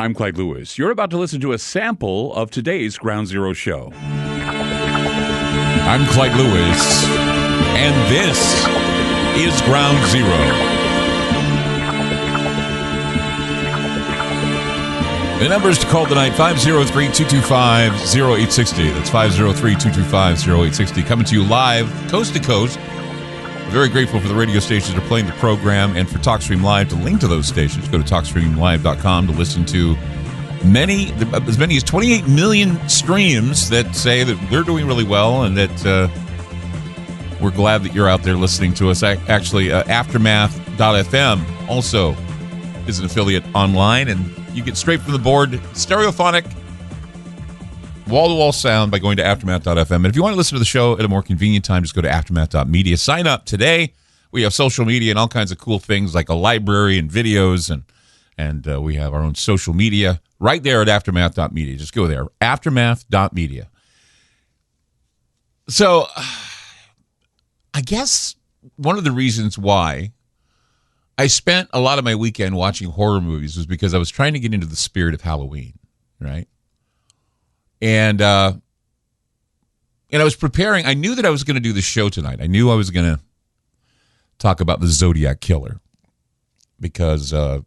I'm Clyde Lewis. You're about to listen to a sample of today's Ground Zero show. I'm Clyde Lewis, and this is Ground Zero. The numbers to call tonight, 503-225-0860. That's 503-225-0860. Coming to you live, coast to coast. Very grateful for the radio stations that are playing the program and for TalkStream Live to link to those stations. Go to TalkStreamLive.com to listen to as many as 28 million streams that say that we're doing really well and that we're glad that you're out there listening to us. Actually, Aftermath.fm also is an affiliate online, and you get straight from the board, stereophonic, wall-to-wall sound by going to Aftermath.fm. And if you want to listen to the show at a more convenient time, just go to Aftermath.media. Sign up today. We have social media and all kinds of cool things like a library and videos, and we have our own social media right there at Aftermath.media. Just go there, Aftermath.media. So I guess one of the reasons why I spent a lot of my weekend watching horror movies was because I was trying to get into the spirit of Halloween, right? And I was preparing. I knew that I was going to do the show tonight. I knew I was going to talk about the Zodiac Killer because I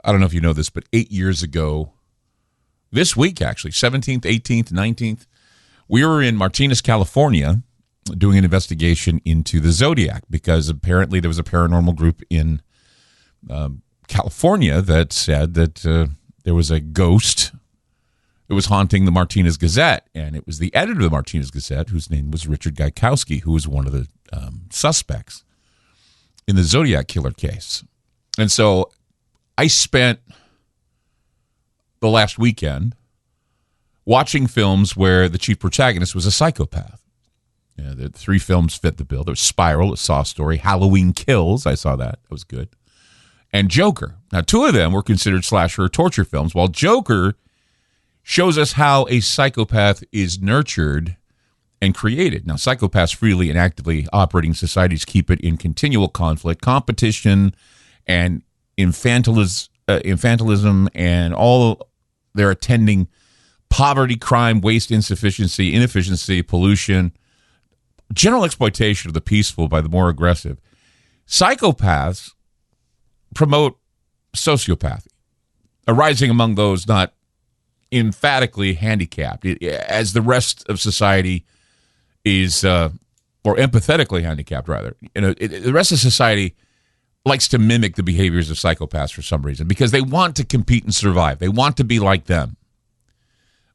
don't know if you know this, but 8 years ago, this week actually, 17th, 18th, 19th, we were in Martinez, California, doing an investigation into the Zodiac because apparently there was a paranormal group in California that said that there was a ghost. It was haunting the Martinez Gazette, and it was the editor of the Martinez Gazette, whose name was Richard Gaikowski, who was one of the suspects in the Zodiac Killer case. And so I spent the last weekend watching films where the chief protagonist was a psychopath. The three films fit the bill. There was Spiral, a Saw story, Halloween Kills, I saw that. That was good. And Joker. Now, two of them were considered slasher or torture films, while Joker shows us how a psychopath is nurtured and created. Now, psychopaths freely and actively operating societies keep it in continual conflict, competition, and infantilism, and all their attending poverty, crime, waste, insufficiency, inefficiency, pollution, general exploitation of the peaceful by the more aggressive. Psychopaths promote sociopathy, arising among those not emphatically handicapped, as the rest of society is, or empathetically handicapped, rather. The rest of society likes to mimic the behaviors of psychopaths for some reason because they want to compete and survive. They want to be like them.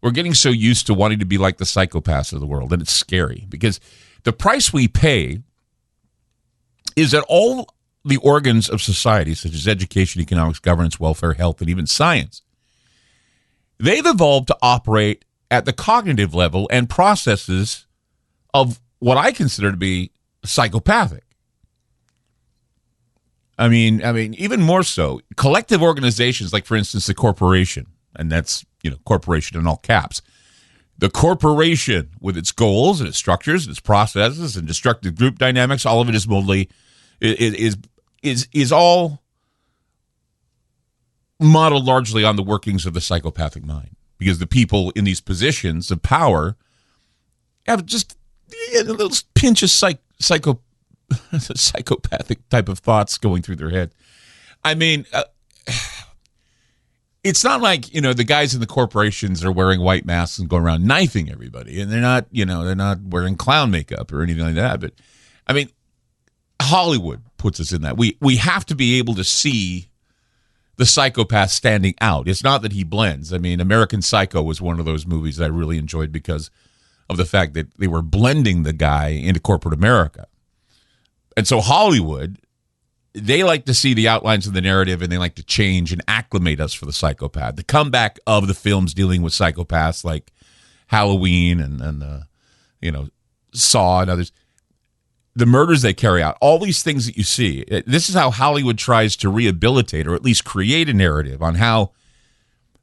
We're getting so used to wanting to be like the psychopaths of the world, and it's scary because the price we pay is that all the organs of society, such as education, economics, governance, welfare, health, and even science, they've evolved to operate at the cognitive level and processes of what I consider to be psychopathic. I mean, even more so, collective organizations like, for instance, the corporation, and that's, corporation in all caps. The corporation, with its goals and its structures and its processes and destructive group dynamics, all of it is is all modeled largely on the workings of the psychopathic mind, because the people in these positions of power have just a little pinch of psychopathic type of thoughts going through their head. I mean, it's not like, the guys in the corporations are wearing white masks and going around knifing everybody, and they're not wearing clown makeup or anything like that. But I mean, Hollywood puts us in that. We have to be able to see the psychopath standing out. It's not that he blends. I mean, American Psycho was one of those movies that I really enjoyed because of the fact that they were blending the guy into corporate America. And so Hollywood, they like to see the outlines of the narrative, and they like to change and acclimate us for the psychopath. The comeback of the films dealing with psychopaths like Halloween and Saw and others, the murders they carry out, all these things that you see, this is how Hollywood tries to rehabilitate or at least create a narrative on how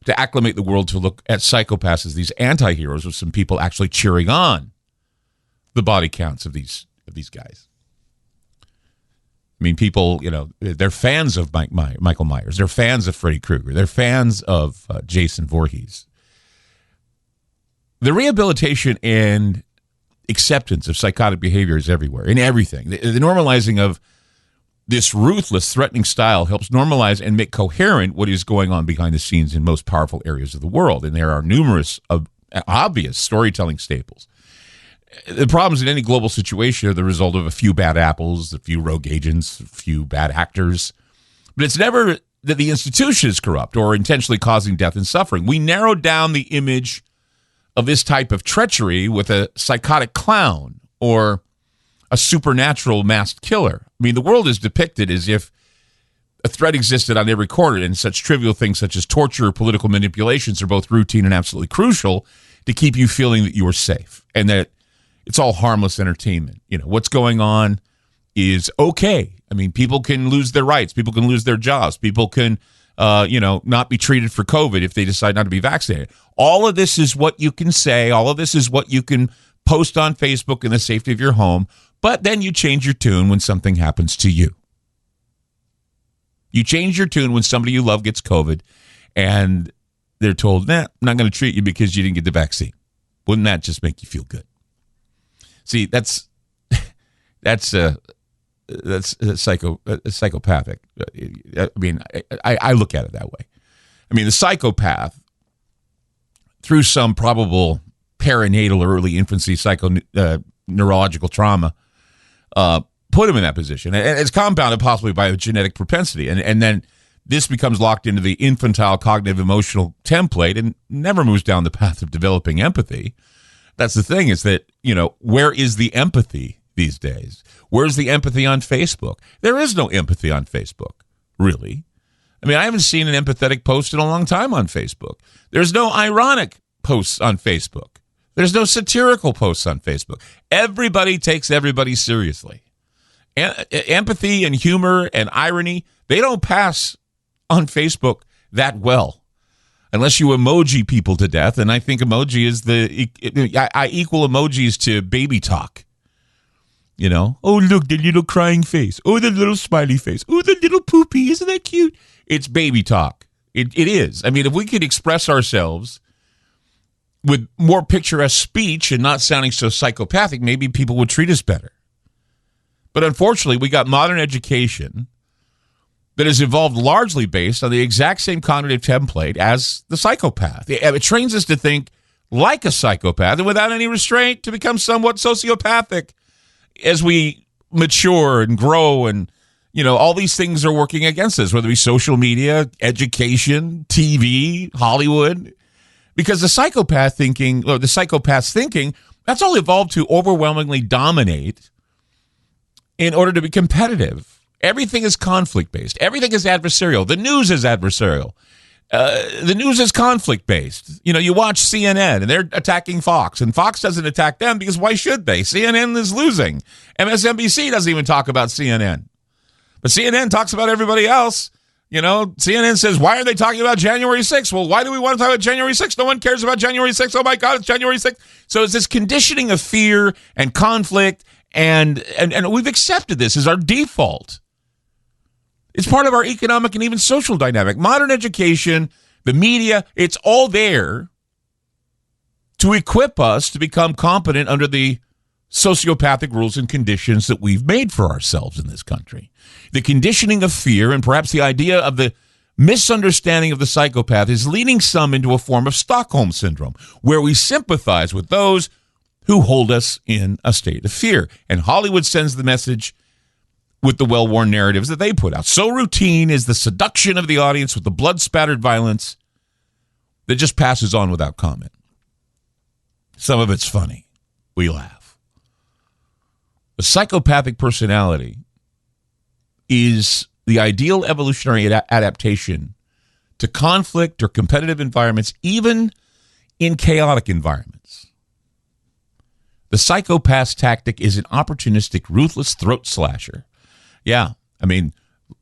to acclimate the world to look at psychopaths as these anti-heroes, with some people actually cheering on the body counts of these guys. I mean, people, they're fans of Michael Myers. They're fans of Freddy Krueger. They're fans of Jason Voorhees. The rehabilitation and acceptance of psychotic behavior is everywhere, in everything. The normalizing of this ruthless, threatening style helps normalize and make coherent what is going on behind the scenes in most powerful areas of the world. And there are numerous obvious storytelling staples. The problems in any global situation are the result of a few bad apples, a few rogue agents, a few bad actors. But it's never that the institution is corrupt or intentionally causing death and suffering. We narrowed down the image of this type of treachery with a psychotic clown or a supernatural masked killer. I mean, the world is depicted as if a threat existed on every corner, and such trivial things such as torture or political manipulations are both routine and absolutely crucial to keep you feeling that you are safe and that it's all harmless entertainment. What's going on is okay. I mean, people can lose their rights. People can lose their jobs. People can, not be treated for COVID if they decide not to be vaccinated. All of this is what you can say. All of this is what you can post on Facebook in the safety of your home. But then you change your tune when something happens to you. You change your tune when somebody you love gets COVID and they're told, I'm not going to treat you because you didn't get the vaccine. Wouldn't that just make you feel good? See, that's psychopathic. I mean, I look at it that way. I mean, the psychopath, through some probable perinatal or early infancy neurological trauma, put him in that position. And it's compounded possibly by a genetic propensity. And then this becomes locked into the infantile cognitive emotional template and never moves down the path of developing empathy. That's the thing, is that, where is the empathy these days? Where's the empathy on Facebook? There is no empathy on Facebook, really. I mean, I haven't seen an empathetic post in a long time on Facebook. There's no ironic posts on Facebook. There's no satirical posts on Facebook. Everybody takes everybody seriously. Empathy and humor and irony, they don't pass on Facebook that well. Unless you emoji people to death, and I think emoji is I equal emojis to baby talk. Oh, look, the little crying face. Oh, the little smiley face. Oh, the little poopy. Isn't that cute? It's baby talk. It is. I mean, if we could express ourselves with more picturesque speech and not sounding so psychopathic, maybe people would treat us better. But unfortunately, we got modern education that has evolved largely based on the exact same cognitive template as the psychopath. It trains us to think like a psychopath and without any restraint to become somewhat sociopathic as we mature and grow. And, all these things are working against us, whether it be social media, education, TV, Hollywood. Because the psychopath's thinking, that's all evolved to overwhelmingly dominate in order to be competitive. Everything is conflict-based. Everything is adversarial. The news is adversarial. The news is conflict-based. You watch CNN, and they're attacking Fox, and Fox doesn't attack them because why should they? CNN is losing. MSNBC doesn't even talk about CNN. But CNN talks about everybody else. CNN says, why are they talking about January 6th? Well, why do we want to talk about January 6th? No one cares about January 6th. Oh, my God, it's January 6th. So it's this conditioning of fear and conflict, and we've accepted this as our default. It's part of our economic and even social dynamic. Modern education, the media, it's all there to equip us to become competent under the sociopathic rules and conditions that we've made for ourselves in this country. The conditioning of fear and perhaps the idea of the misunderstanding of the psychopath is leading some into a form of Stockholm syndrome, where we sympathize with those who hold us in a state of fear. And Hollywood sends the message with the well-worn narratives that they put out. So routine is the seduction of the audience with the blood-spattered violence that just passes on without comment. Some of it's funny. We laugh. A psychopathic personality is the ideal evolutionary adaptation to conflict or competitive environments, even in chaotic environments. The psychopath's tactic is an opportunistic, ruthless throat slasher. Yeah, I mean,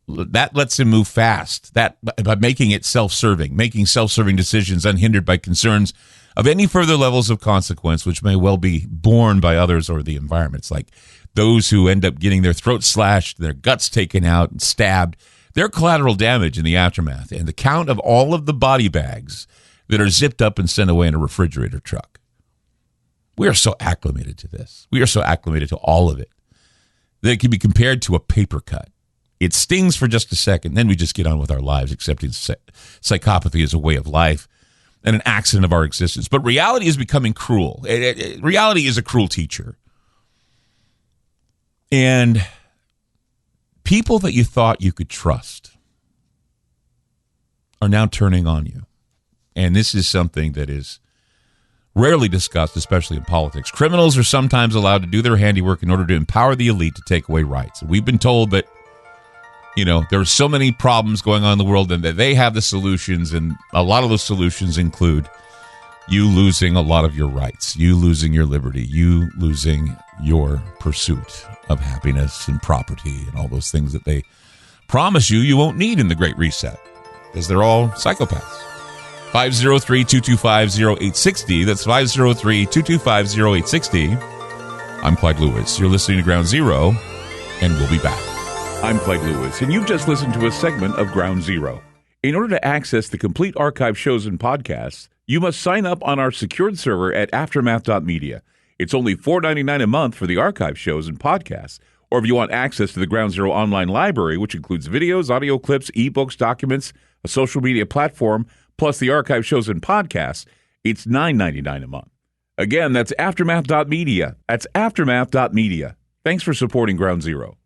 that lets him move fast. That by making it self-serving, making self-serving decisions unhindered by concerns of any further levels of consequence, which may well be borne by others or the environment. It's like those who end up getting their throats slashed, their guts taken out and stabbed, they're collateral damage in the aftermath. And the count of all of the body bags that are zipped up and sent away in a refrigerator truck. We are so acclimated to this. We are so acclimated to all of it that it can be compared to a paper cut. It stings for just a second, then we just get on with our lives, accepting psychopathy as a way of life and an accident of our existence. But reality is becoming cruel. Reality is a cruel teacher. And people that you thought you could trust are now turning on you. And this is something that is rarely discussed, especially in politics. Criminals are sometimes allowed to do their handiwork in order to empower the elite to take away rights. And we've been told that, there are so many problems going on in the world and that they have the solutions. And a lot of those solutions include you losing a lot of your rights, you losing your liberty, you losing your pursuit of happiness and property and all those things that they promise you won't need in the Great Reset, because they're all psychopaths. 503-225-0860. That's 503-225-0860. I'm Clyde Lewis. You're listening to Ground Zero, and we'll be back. I'm Clyde Lewis, and you've just listened to a segment of Ground Zero. In order to access the complete archive shows and podcasts, you must sign up on our secured server at aftermath.media. It's only $4.99 a month for the archive shows and podcasts. Or if you want access to the Ground Zero online library, which includes videos, audio clips, ebooks, documents, a social media platform, plus the archive shows and podcasts, it's $9.99 a month. Again, that's aftermath.media. That's aftermath.media. Thanks for supporting Ground Zero.